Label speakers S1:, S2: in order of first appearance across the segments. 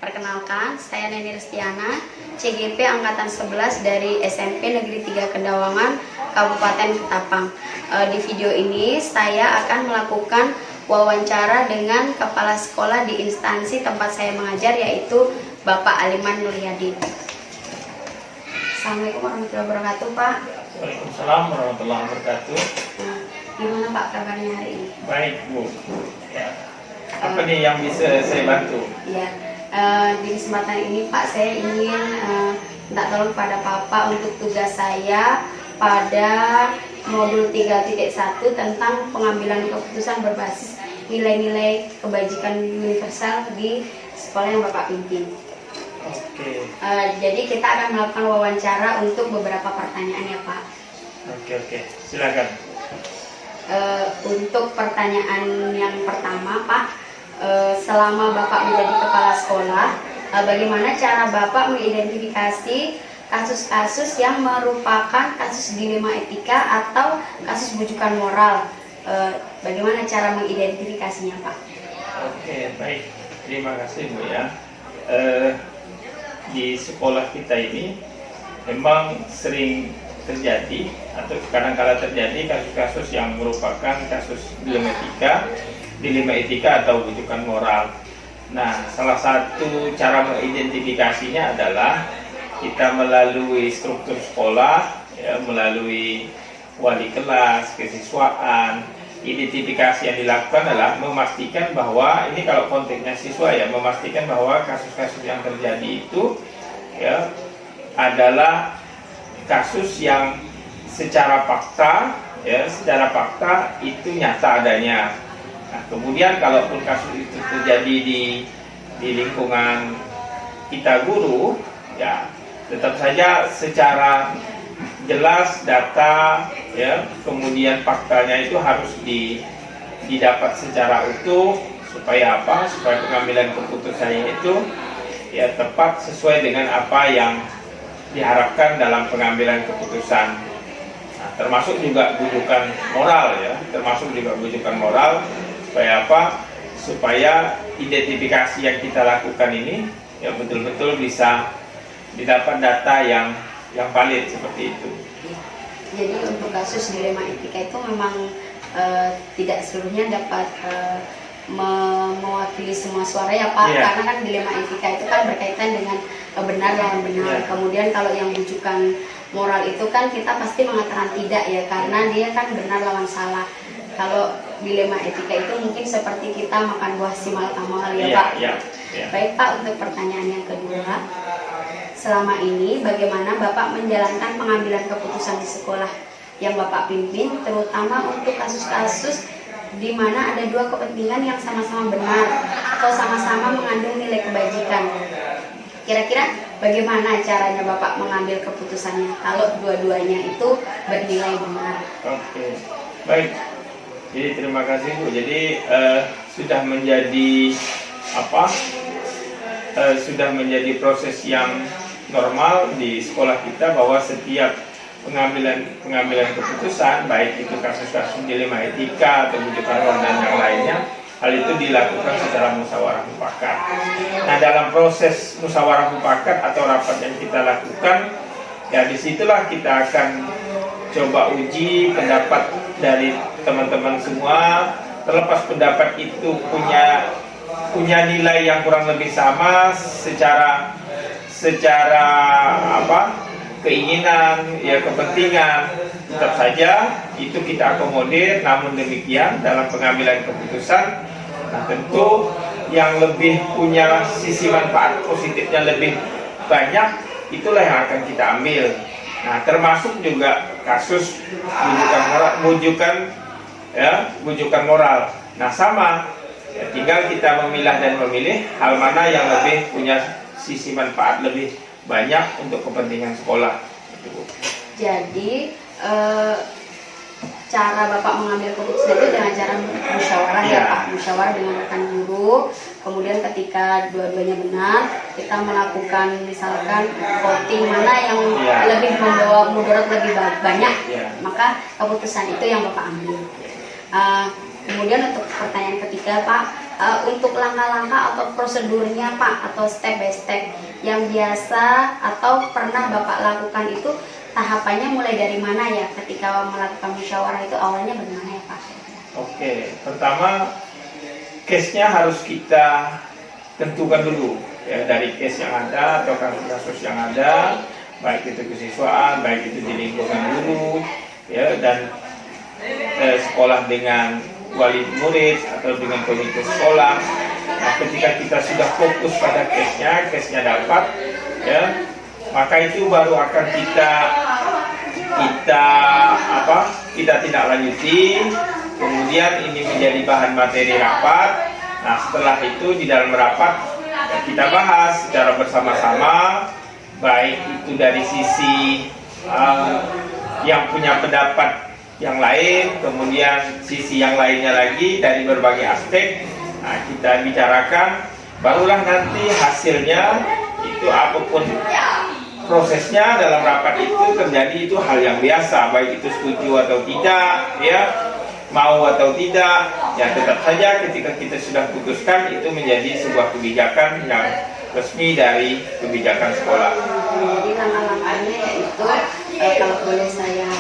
S1: Perkenalkan, saya Neni Restiana, CGP Angkatan 11 dari SMP Negeri 3 Kendawangan, Kabupaten Ketapang. Di video ini, saya akan melakukan wawancara dengan kepala sekolah di instansi tempat saya mengajar, yaitu Bapak Aliman Nuryadin. Assalamualaikum warahmatullahi wabarakatuh, Pak.
S2: Waalaikumsalam warahmatullahi wabarakatuh.
S1: Gimana Pak kabarnya hari ini?
S2: Baik, Bu. Ya. Apa nih yang bisa saya bantu?
S1: Ya, di kesempatan ini Pak, saya ingin minta tolong pada Bapak untuk tugas saya pada modul 3.1 tentang pengambilan keputusan berbasis nilai-nilai kebajikan universal di sekolah yang Bapak pimpin.
S2: Oke.
S1: Jadi kita akan melakukan wawancara untuk beberapa pertanyaan ya Pak.
S2: Oke. Silakan.
S1: Untuk pertanyaan yang pertama Pak, selama Bapak menjadi kepala sekolah, bagaimana cara Bapak mengidentifikasi kasus-kasus yang merupakan kasus dilema etika atau kasus bujukan moral? Bagaimana cara mengidentifikasinya Pak?
S2: Oke, baik. Terima kasih, Bu ya. Di sekolah kita ini memang sering terjadi atau kadang-kala terjadi kasus-kasus yang merupakan kasus dilema etika atau bujukan moral. Nah, salah satu cara mengidentifikasinya adalah kita melalui struktur sekolah, ya, melalui wali kelas, kesiswaan. Identifikasi yang dilakukan adalah memastikan bahwa ini kalau konteksnya siswa ya, memastikan bahwa kasus-kasus yang terjadi itu ya adalah kasus yang secara fakta itu nyata adanya. Nah, kemudian kalaupun kasus itu terjadi di lingkungan kita guru, ya tetap saja secara jelas data, ya kemudian faktanya itu harus didapat secara utuh supaya apa? Supaya pengambilan keputusannya itu ya tepat sesuai dengan apa yang diharapkan dalam pengambilan keputusan. Nah, termasuk juga bujukan moral ya, supaya apa? Supaya identifikasi yang kita lakukan ini ya betul-betul bisa didapat data yang valid seperti itu.
S1: Jadi untuk kasus dilema etika itu memang tidak seluruhnya dapat mewakili semua suara ya Pak, karena kan dilema etika itu kan berkaitan dengan benar lawan benar. Kemudian kalau yang bujukan moral itu kan kita pasti mengatakan tidak ya, karena dia kan benar lawan salah. Kalau dilema etika itu mungkin seperti kita makan buah simal kamal ya Pak. Baik Pak, untuk pertanyaan yang kedua, selama ini bagaimana Bapak menjalankan pengambilan keputusan di sekolah yang Bapak pimpin, terutama untuk kasus-kasus di mana ada dua kepentingan yang sama-sama benar atau sama-sama mengandung nilai kebajikan? Kira-kira bagaimana caranya Bapak mengambil keputusannya kalau dua-duanya itu bernilai benar?
S2: Oke, baik. Jadi terima kasih Bu. Jadi sudah menjadi proses yang normal di sekolah kita bahwa setiap pengambilan keputusan, baik itu kasus-kasus dilema etika atau bujukan moral dan yang lainnya, hal itu dilakukan secara musyawarah mufakat. Nah, dalam proses musyawarah mufakat atau rapat yang kita lakukan, ya disitulah kita akan coba uji pendapat dari teman-teman semua. Terlepas pendapat itu punya nilai yang kurang lebih sama secara keinginan, ya kepentingan, tetap saja itu kita akomodir. Namun demikian dalam pengambilan keputusan, nah tentu yang lebih punya sisi manfaat positifnya lebih banyak, itulah yang akan kita ambil. Nah, termasuk juga kasus bujukan moral. Nah, sama, ya, tinggal kita memilah dan memilih hal mana yang lebih punya sisi manfaat lebih banyak untuk kepentingan sekolah.
S1: Jadi cara Bapak mengambil keputusan itu dengan cara musyawarah ya Pak, musyawarah dengan rekan guru. Kemudian ketika dua-duanya benar, kita melakukan misalkan voting mana yang lebih membawa mudarat lebih banyak, maka keputusan itu yang Bapak ambil. Kemudian untuk pertanyaan ketiga Pak, untuk langkah-langkah atau prosedurnya Pak, atau step by step yang biasa atau pernah Bapak lakukan itu tahapannya mulai dari mana ya ketika melakukan musyawarah itu awalnya bagaimana ya Pak?
S2: Oke, pertama case-nya harus kita tentukan dulu ya, dari case yang ada atau kasus-kasus yang ada, baik itu kesiswaan, baik itu di lingkungan guru ya, dan sekolah dengan wali murid atau dengan komite sekolah. Nah, ketika kita sudah fokus pada case-nya dapat ya, maka itu baru akan kita tidak lanjuti. Kemudian ini menjadi bahan materi rapat. Nah, setelah itu di dalam rapat kita bahas secara bersama-sama, baik itu dari sisi yang punya pendapat yang lain, kemudian sisi yang lainnya lagi dari berbagai aspek. Nah, kita bicarakan, barulah nanti hasilnya itu apapun prosesnya dalam rapat itu terjadi, itu hal yang biasa, baik itu setuju atau tidak ya, mau atau tidak ya, tetap saja ketika kita sudah putuskan itu menjadi sebuah kebijakan yang resmi dari kebijakan sekolah.
S1: Jadi langkah-langkahnya yaitu kalau boleh saya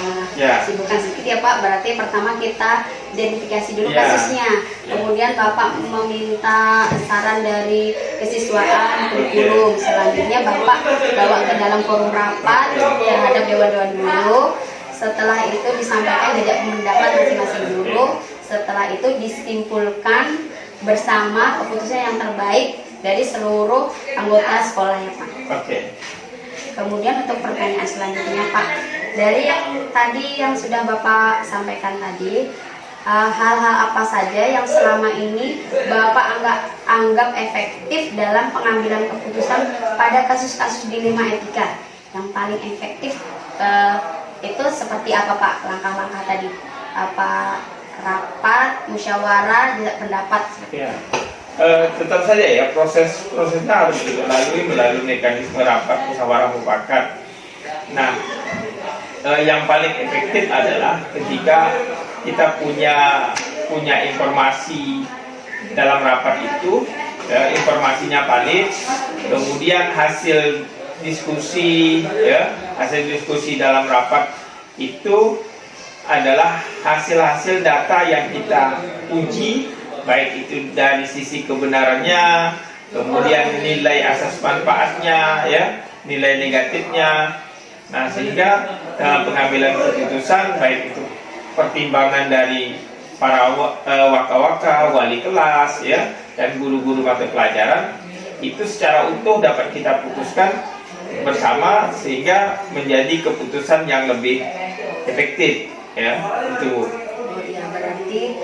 S1: sibukkan sedikit ya Pak, berarti pertama kita identifikasi dulu kasusnya, kemudian Bapak meminta saran dari kesiswaan kurikulum, selanjutnya Bapak bawa ke dalam forum rapat terhadap dewan-dewan guru. Setelah itu disampaikan jejak pendapat masing-masing guru. Setelah itu disimpulkan bersama keputusan yang terbaik dari seluruh anggota sekolah ya Pak.
S2: Oke.
S1: Kemudian untuk pertanyaan selanjutnya Pak, dari yang tadi yang sudah Bapak sampaikan tadi, hal-hal apa saja yang selama ini Bapak anggap efektif dalam pengambilan keputusan pada kasus-kasus dilema etika? Yang paling efektif itu seperti apa Pak langkah-langkah tadi? Apa rapat, musyawarah, pendapat?
S2: Ya. Tetap saja ya, prosesnya harus dilalui melalui mekanisme rapat, musyawarah, mufakat. Nah, yang paling efektif adalah ketika kita punya informasi dalam rapat itu, informasinya valid, kemudian hasil diskusi dalam rapat itu adalah hasil-hasil data yang kita uji, baik itu dari sisi kebenarannya, kemudian nilai asas manfaatnya ya, nilai negatifnya. Nah, sehingga dalam pengambilan keputusan, baik itu pertimbangan dari para waka-waka, wali kelas ya, dan guru-guru mata pelajaran, itu secara utuh dapat kita putuskan bersama sehingga menjadi keputusan yang lebih efektif ya. Itu
S1: ya, berarti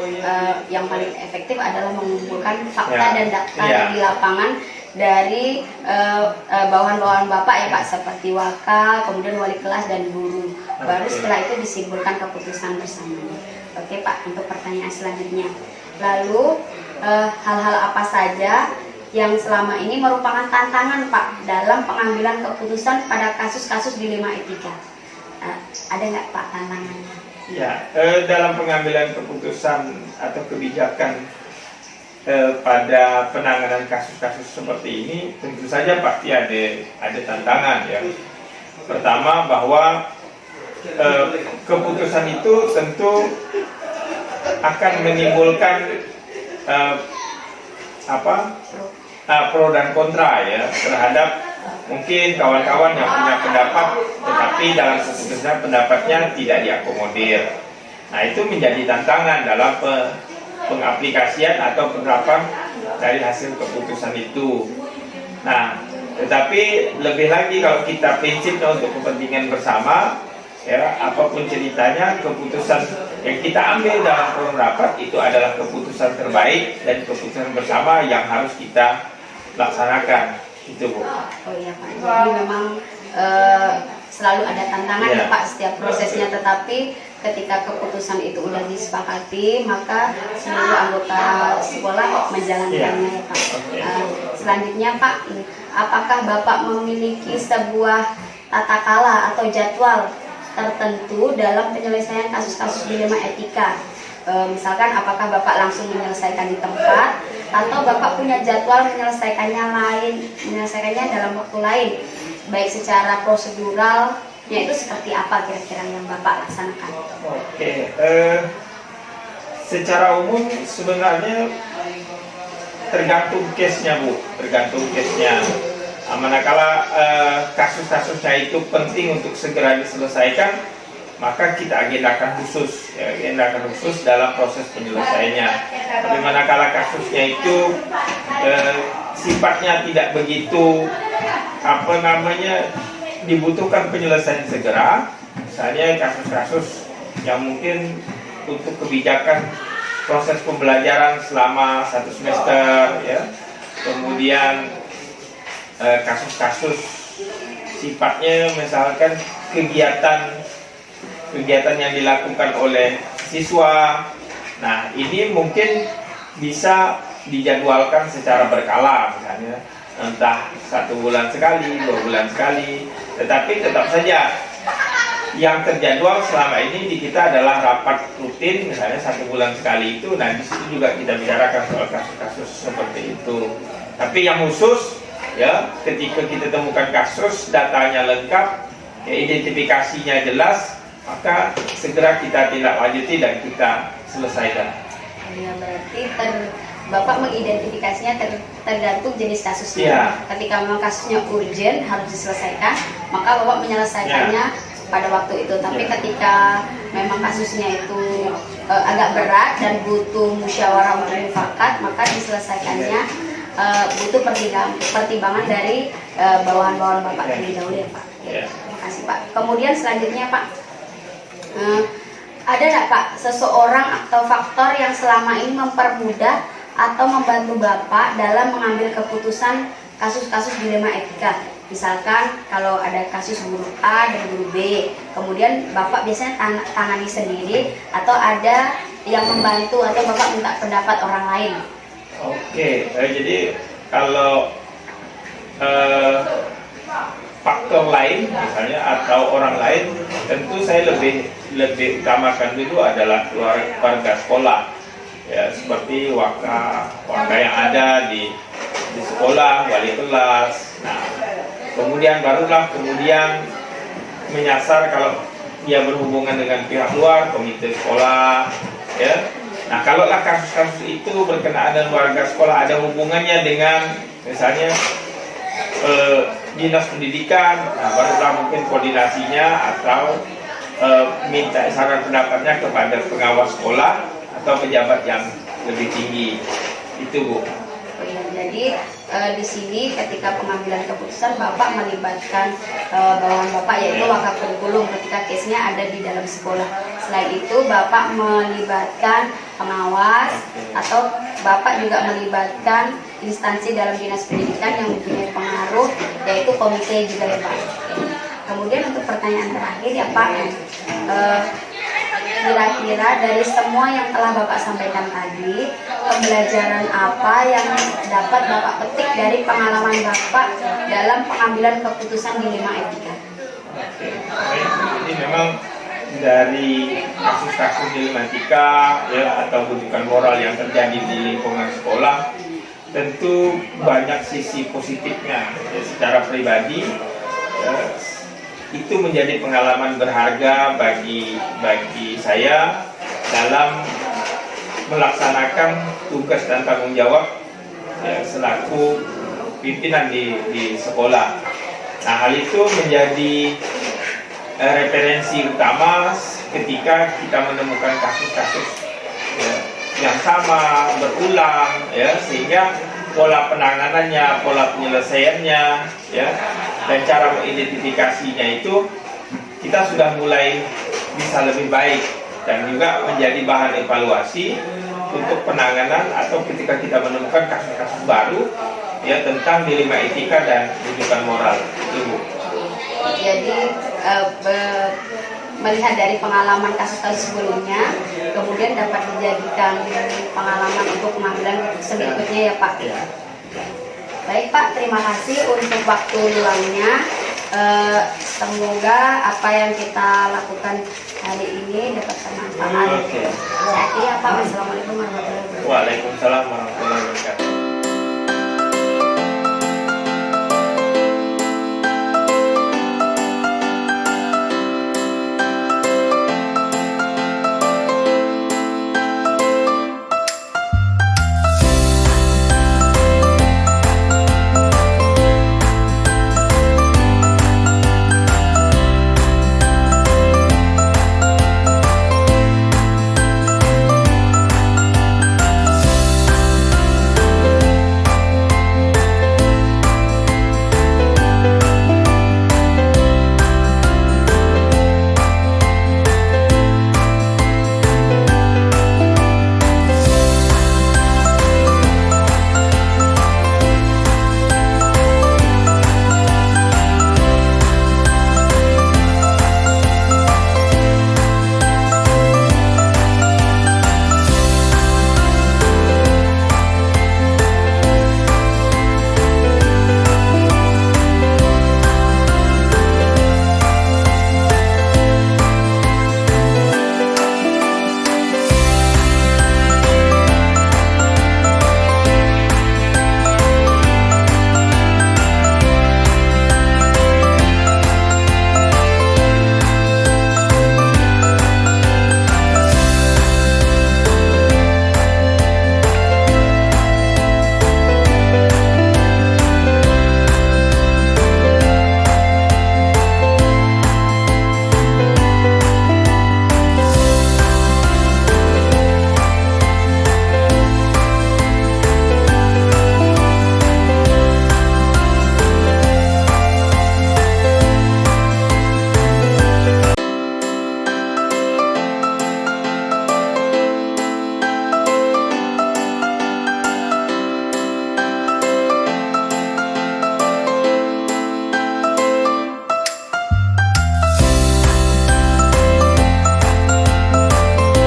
S1: yang paling efektif adalah mengumpulkan fakta dan data di lapangan dari bawahan-bawahan Bapak ya Pak, seperti waka, kemudian wali kelas dan guru. Baru setelah itu disimpulkan keputusan bersama. Oke Pak, untuk pertanyaan selanjutnya. Lalu hal-hal apa saja yang selama ini merupakan tantangan Pak dalam pengambilan keputusan pada kasus-kasus dilema etika? Ada nggak Pak tantangannya?
S2: Ya, dalam pengambilan keputusan atau kebijakan pada penanganan kasus-kasus seperti ini, tentu saja pasti ada tantangan ya. Pertama, bahwa keputusan itu tentu akan menimbulkan pro dan kontra ya, terhadap mungkin kawan-kawan yang punya pendapat tetapi dalam keputusan pendapatnya tidak diakomodir. Nah, itu menjadi tantangan dalam pengaplikasian atau penerapan dari hasil keputusan itu. Nah, tetapi lebih lagi kalau kita prinsipnya untuk kepentingan bersama ya, apapun ceritanya, keputusan yang kita ambil dalam forum rapat itu adalah keputusan terbaik dan keputusan bersama yang harus kita laksanakan. Itu Bu.
S1: Oh iya Pak, jadi memang selalu ada tantangan ya Pak setiap prosesnya, tetapi ketika keputusan itu udah disepakati maka seluruh anggota sekolah menjalankannya ya Pak. Selanjutnya Pak, apakah Bapak memiliki sebuah tata kala atau jadwal tertentu dalam penyelesaian kasus-kasus dilema etika? Misalkan apakah Bapak langsung menyelesaikan di tempat atau Bapak punya jadwal menyelesaikannya dalam waktu lain, baik secara prosedural, itu seperti apa kira-kira yang Bapak laksanakan?
S2: Oke, secara umum sebenarnya tergantung case-nya Bu, tergantung case-nya. Manakala kasus-kasusnya itu penting untuk segera diselesaikan, maka kita agendakan khusus, dalam proses penyelesaiannya. Tapi manakala kasusnya itu sifatnya tidak begitu dibutuhkan penyelesaian segera, misalnya kasus-kasus yang mungkin untuk kebijakan proses pembelajaran selama 1 semester, ya, kemudian kasus-kasus sifatnya misalkan kegiatan yang dilakukan oleh siswa. Nah, ini mungkin bisa dijadwalkan secara berkala, misalnya entah 1 bulan sekali, 2 bulan sekali, tetapi tetap saja yang terjadwal selama ini di kita adalah rapat rutin, misalnya 1 bulan sekali itu. Nah, di situ juga kita bicarakan soal kasus-kasus seperti itu. Tapi yang khusus, ya, ketika kita temukan kasus, datanya lengkap, ya, identifikasinya jelas, maka segera kita tindak lanjuti dan kita selesaikan.
S1: Ya, berarti Bapak mengidentifikasinya tergantung jenis kasusnya.
S2: Ya.
S1: Ketika memang kasusnya urgent harus diselesaikan, maka Bapak menyelesaikannya pada waktu itu. Tapi ketika memang kasusnya itu agak berat dan butuh musyawarah mufakat, maka diselesaikannya butuh pertimbangan dari bawahan-bawahan Bapak terlebih dahulu, ya Pak. Terima kasih Pak. Kemudian selanjutnya Pak, ada nggak Pak seseorang atau faktor yang selama ini mempermudah atau membantu Bapak dalam mengambil keputusan kasus-kasus dilema etika? Misalkan kalau ada kasus guru A dan guru B, kemudian Bapak biasanya tangani sendiri atau ada yang membantu atau Bapak minta pendapat orang lain?
S2: Oke, jadi kalau faktor lain misalnya atau orang lain, tentu saya lebih utamakan dulu adalah keluarga sekolah, ya, seperti warga yang ada di sekolah, wali kelas. Nah, kemudian menyasar kalau dia berhubungan dengan pihak luar, komite sekolah, ya. Nah, kalaulah kasus-kasus itu berkenaan dengan warga sekolah, ada hubungannya dengan misalnya dinas pendidikan, nah, barulah mungkin koordinasinya atau minta saran pendapatnya kepada pengawas sekolah atau pejabat yang lebih tinggi. Itu Bu.
S1: Jadi di sini ketika pengambilan keputusan Bapak melibatkan bawahan Bapak, yaitu wakaf kurikulum ketika case-nya ada di dalam sekolah. Selain itu Bapak melibatkan pengawas atau Bapak juga melibatkan instansi dalam dinas pendidikan yang mempunyai pengaruh, yaitu komite juga, ya Pak. Kemudian untuk pertanyaan terakhir, ya Pak, kira-kira dari semua yang telah Bapak sampaikan tadi, pembelajaran apa yang dapat Bapak petik dari pengalaman Bapak dalam pengambilan keputusan dilema etika?
S2: Jadi memang dari kasus-kasus dilema etika, ya, atau rujukan moral yang terjadi di lingkungan sekolah, tentu banyak sisi positifnya. Ya, secara pribadi, ya, itu menjadi pengalaman berharga bagi saya dalam melaksanakan tugas dan tanggung jawab, ya, selaku pimpinan di sekolah. Nah, hal itu menjadi referensi utama ketika kita menemukan kasus-kasus, ya, yang sama berulang, ya, sehingga pola penanganannya, pola penyelesaiannya, ya, dan cara mengidentifikasinya itu kita sudah mulai bisa lebih baik dan juga menjadi bahan evaluasi untuk penanganan atau ketika kita menemukan kasus-kasus baru, ya, tentang dilema etika dan rujukan moral. Itu Bu.
S1: Jadi melihat dari pengalaman kasus-kasus sebelumnya, kemudian dapat dijadikan pengalaman untuk pengambilan keputusan berikutnya, ya Pak. Baik Pak, terima kasih untuk waktu luangnya. Semoga apa yang kita lakukan hari ini dapat bermanfaat.
S2: Oke.
S1: Saya akhiri ya Pak. Wassalamualaikum warahmatullahi wabarakatuh.
S2: Waalaikumsalam warahmatullahi wabarakatuh.